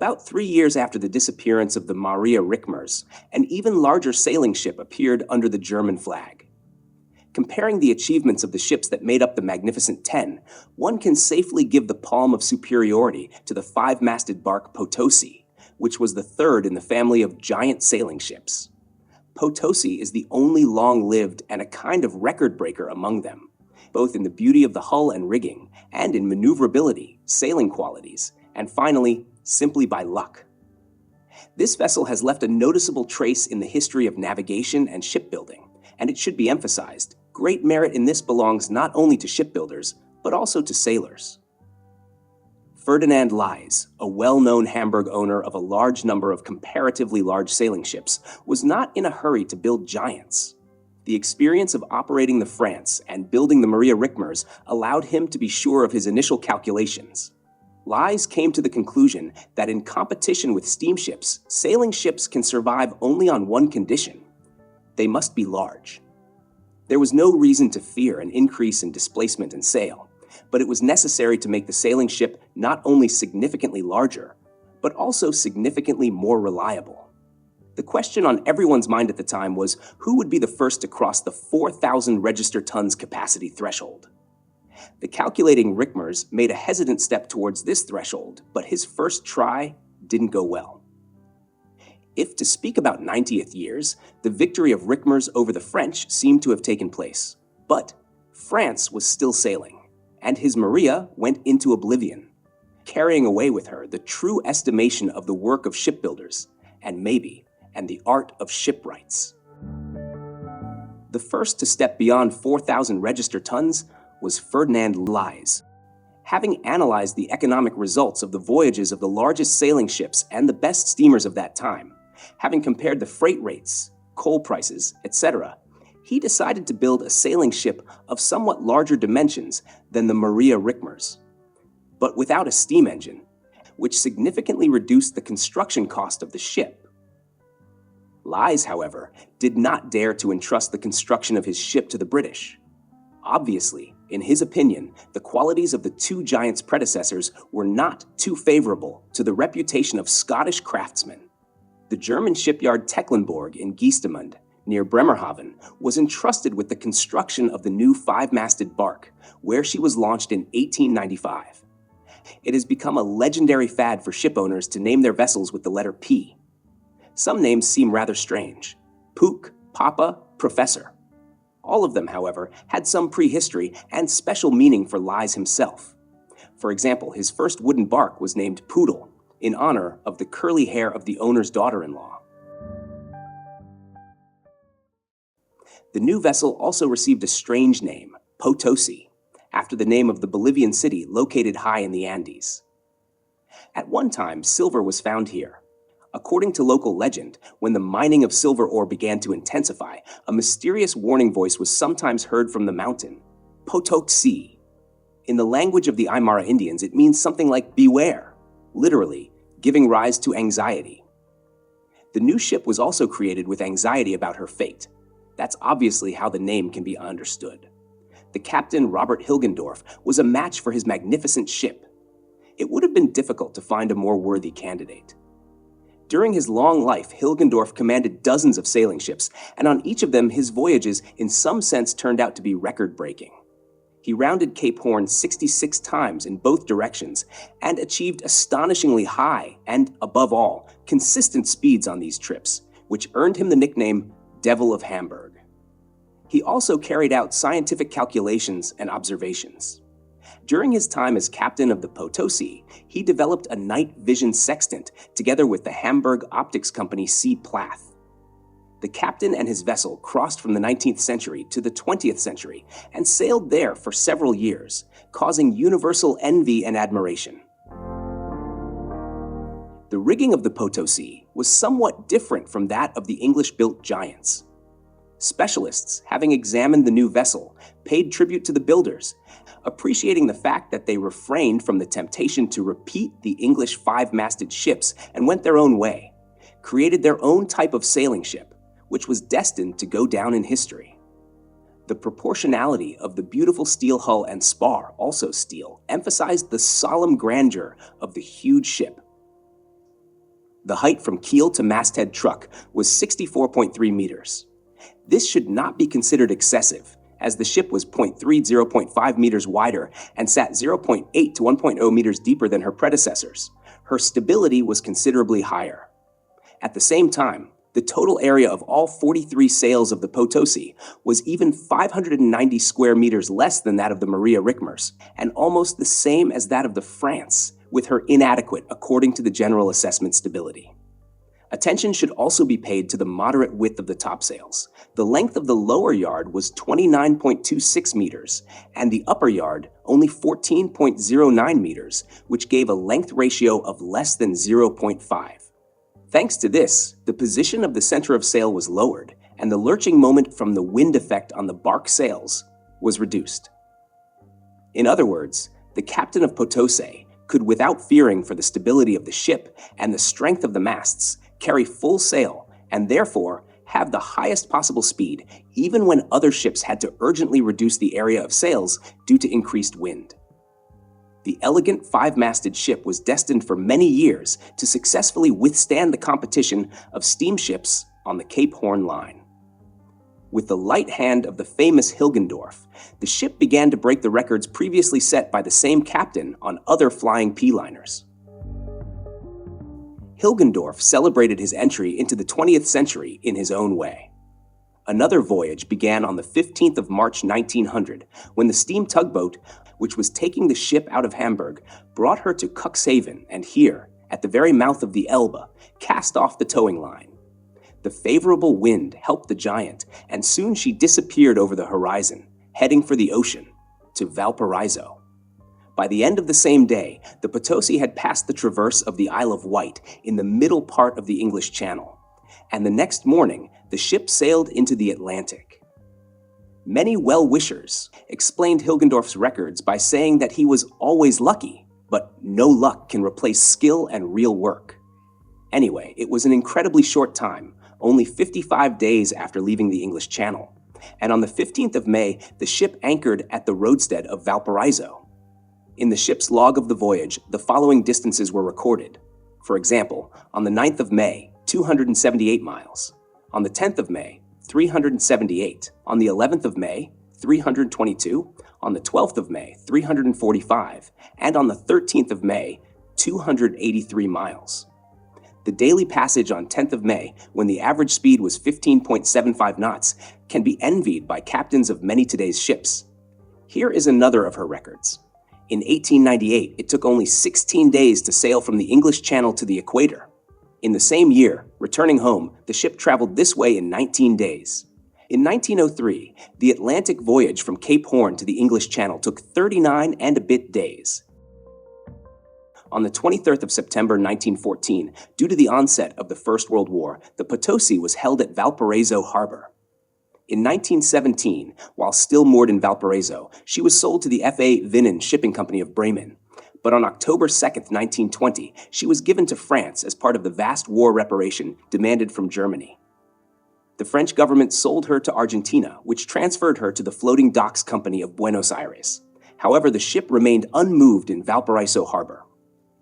About 3 years after the disappearance of the Maria Rickmers, an even larger sailing ship appeared under the German flag. Comparing the achievements of the ships that made up the Magnificent Ten, one can safely give the palm of superiority to the five-masted bark Potosi, which was the third in the family of giant sailing ships. Potosi is the only long-lived and a kind of record-breaker among them, both in the beauty of the hull and rigging, and in maneuverability, sailing qualities, and finally, simply by luck. This vessel has left a noticeable trace in the history of navigation and shipbuilding, and it should be emphasized, great merit in this belongs not only to shipbuilders, but also to sailors. Ferdinand Leys, a well-known Hamburg owner of a large number of comparatively large sailing ships, was not in a hurry to build giants. The experience of operating the France and building the Maria Rickmers allowed him to be sure of his initial calculations. Leys came to the conclusion that in competition with steamships, sailing ships can survive only on one condition: they must be large. There was no reason to fear an increase in displacement and sail, but it was necessary to make the sailing ship not only significantly larger, but also significantly more reliable. The question on everyone's mind at the time was who would be the first to cross the 4,000 register tons capacity threshold. The calculating Rickmers made a hesitant step towards this threshold, but his first try didn't go well. If to speak about 90th years, the victory of Rickmers over the French seemed to have taken place, but France was still sailing, and his Maria went into oblivion, carrying away with her the true estimation of the work of shipbuilders, and the art of shipwrights. The first to step beyond 4,000 register tons was Ferdinand Leys. Having analyzed the economic results of the voyages of the largest sailing ships and the best steamers of that time, having compared the freight rates, coal prices, etc., he decided to build a sailing ship of somewhat larger dimensions than the Maria Rickmers, but without a steam engine, which significantly reduced the construction cost of the ship. Leys, however, did not dare to entrust the construction of his ship to the British. Obviously, in his opinion, the qualities of the two giants' predecessors were not too favorable to the reputation of Scottish craftsmen. The German shipyard Tecklenburg in Geestemünde, near Bremerhaven, was entrusted with the construction of the new five-masted bark, where she was launched in 1895. It has become a legendary fad for shipowners to name their vessels with the letter P. Some names seem rather strange: Pook, Papa, Professor. All of them, however, had some prehistory and special meaning for Leys himself. For example, his first wooden bark was named Poodle, in honor of the curly hair of the owner's daughter-in-law. The new vessel also received a strange name, Potosi, after the name of the Bolivian city located high in the Andes. At one time, silver was found here. According to local legend, when the mining of silver ore began to intensify, a mysterious warning voice was sometimes heard from the mountain, Potosi. In the language of the Aymara Indians, it means something like beware, literally, giving rise to anxiety. The new ship was also created with anxiety about her fate. That's obviously how the name can be understood. The captain, Robert Hilgendorf, was a match for his magnificent ship. It would have been difficult to find a more worthy candidate. During his long life, Hilgendorf commanded dozens of sailing ships, and on each of them his voyages in some sense turned out to be record-breaking. He rounded Cape Horn 66 times in both directions and achieved astonishingly high and, above all, consistent speeds on these trips, which earned him the nickname Devil of Hamburg. He also carried out scientific calculations and observations. During his time as captain of the Potosi, he developed a night vision sextant together with the Hamburg Optics Company C. Plath. The captain and his vessel crossed from the 19th century to the 20th century and sailed there for several years, causing universal envy and admiration. The rigging of the Potosi was somewhat different from that of the English-built giants. Specialists, having examined the new vessel, paid tribute to the builders, appreciating the fact that they refrained from the temptation to repeat the English five-masted ships and went their own way, created their own type of sailing ship, which was destined to go down in history. The proportionality of the beautiful steel hull and spar, also steel, emphasized the solemn grandeur of the huge ship. The height from keel to masthead truck was 64.3 meters. This should not be considered excessive, as the ship was 0.5 meters wider and sat 0.8 to 1.0 meters deeper than her predecessors. Her stability was considerably higher. At the same time, the total area of all 43 sails of the Potosi was even 590 square meters less than that of the Maria Rickmers, and almost the same as that of the France, with her inadequate according to the general assessment stability. Attention should also be paid to the moderate width of the topsails. The length of the lower yard was 29.26 meters, and the upper yard only 14.09 meters, which gave a length ratio of less than 0.5. Thanks to this, the position of the center of sail was lowered, and the lurching moment from the wind effect on the bark sails was reduced. In other words, the captain of Potosi could, without fearing for the stability of the ship and the strength of the masts, carry full sail and therefore have the highest possible speed, even when other ships had to urgently reduce the area of sails due to increased wind. The elegant five-masted ship was destined for many years to successfully withstand the competition of steamships on the Cape Horn line. With the light hand of the famous Hilgendorf, the ship began to break the records previously set by the same captain on other flying P-liners. Hilgendorf celebrated his entry into the 20th century in his own way. Another voyage began on the 15th of March 1900, when the steam tugboat, which was taking the ship out of Hamburg, brought her to Cuxhaven and here, at the very mouth of the Elbe, cast off the towing line. The favorable wind helped the giant, and soon she disappeared over the horizon, heading for the ocean, to Valparaiso. By the end of the same day, the Potosi had passed the traverse of the Isle of Wight in the middle part of the English Channel, and the next morning the ship sailed into the Atlantic. Many well-wishers explained Hilgendorf's records by saying that he was always lucky, but no luck can replace skill and real work. Anyway, it was an incredibly short time, only 55 days after leaving the English Channel, and on the 15th of May, the ship anchored at the roadstead of Valparaiso. In the ship's log of the voyage, the following distances were recorded. For example, on the 9th of May, 278 miles. On the 10th of May, 378. On the 11th of May, 322. On the 12th of May, 345. And on the 13th of May, 283 miles. The daily passage on 10th of May, when the average speed was 15.75 knots, can be envied by captains of many today's ships. Here is another of her records. In 1898, it took only 16 days to sail from the English Channel to the equator. In the same year, returning home, the ship traveled this way in 19 days. In 1903, the Atlantic voyage from Cape Horn to the English Channel took 39 and a bit days. On the 23rd of September 1914, due to the onset of the First World War, the Potosi was held at Valparaiso Harbor. In 1917, while still moored in Valparaiso, she was sold to the F.A. Vinnen Shipping Company of Bremen. But on October 2, 1920, she was given to France as part of the vast war reparation demanded from Germany. The French government sold her to Argentina, which transferred her to the Floating Docks Company of Buenos Aires. However, the ship remained unmoved in Valparaiso Harbor.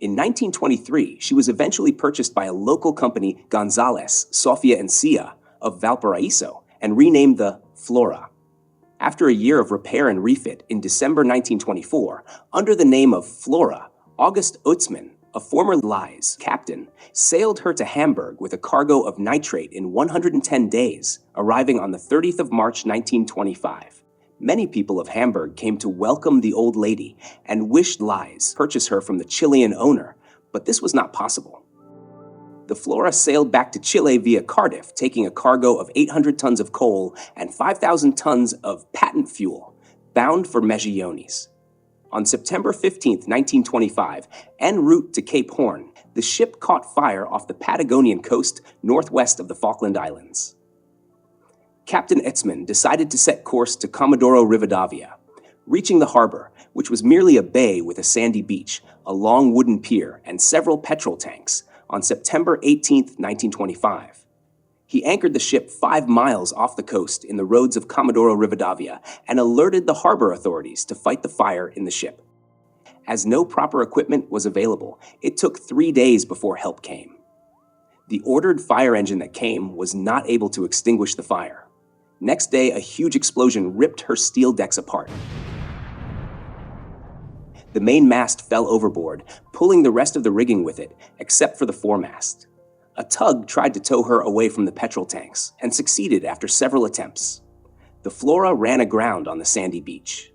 In 1923, she was eventually purchased by a local company, Gonzalez, Sofia and Cia, of Valparaiso, and renamed the Flora. After a year of repair and refit in December 1924, under the name of Flora, August Utzmann, a former Lies captain, sailed her to Hamburg with a cargo of nitrate in 110 days, arriving on the 30th of March 1925. Many people of Hamburg came to welcome the old lady and wished Lies purchase her from the Chilean owner, but this was not possible. The Flora sailed back to Chile via Cardiff, taking a cargo of 800 tons of coal and 5,000 tons of patent fuel, bound for Mejillones. On September 15, 1925, en route to Cape Horn, the ship caught fire off the Patagonian coast northwest of the Falkland Islands. Captain Utzmann decided to set course to Comodoro Rivadavia. Reaching the harbor, which was merely a bay with a sandy beach, a long wooden pier, and several petrol tanks, on September 18, 1925. He anchored the ship 5 miles off the coast in the roads of Comodoro Rivadavia and alerted the harbor authorities to fight the fire in the ship. As no proper equipment was available, it took 3 days before help came. The ordered fire engine that came was not able to extinguish the fire. Next day, a huge explosion ripped her steel decks apart. The main mast fell overboard, pulling the rest of the rigging with it, except for the foremast. A tug tried to tow her away from the petrol tanks, and succeeded after several attempts. The Flora ran aground on the sandy beach.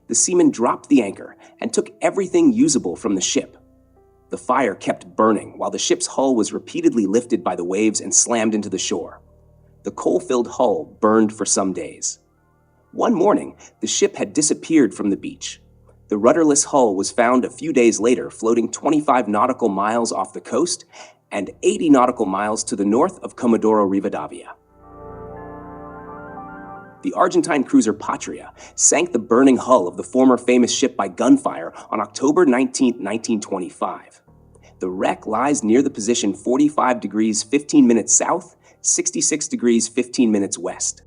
The seamen dropped the anchor and took everything usable from the ship. The fire kept burning while the ship's hull was repeatedly lifted by the waves and slammed into the shore. The coal-filled hull burned for some days. One morning, the ship had disappeared from the beach. The rudderless hull was found a few days later floating 25 nautical miles off the coast and 80 nautical miles to the north of Comodoro Rivadavia. The Argentine cruiser Patria sank the burning hull of the former famous ship by gunfire on October 19, 1925. The wreck lies near the position 45 degrees 15 minutes south, 66 degrees 15 minutes west.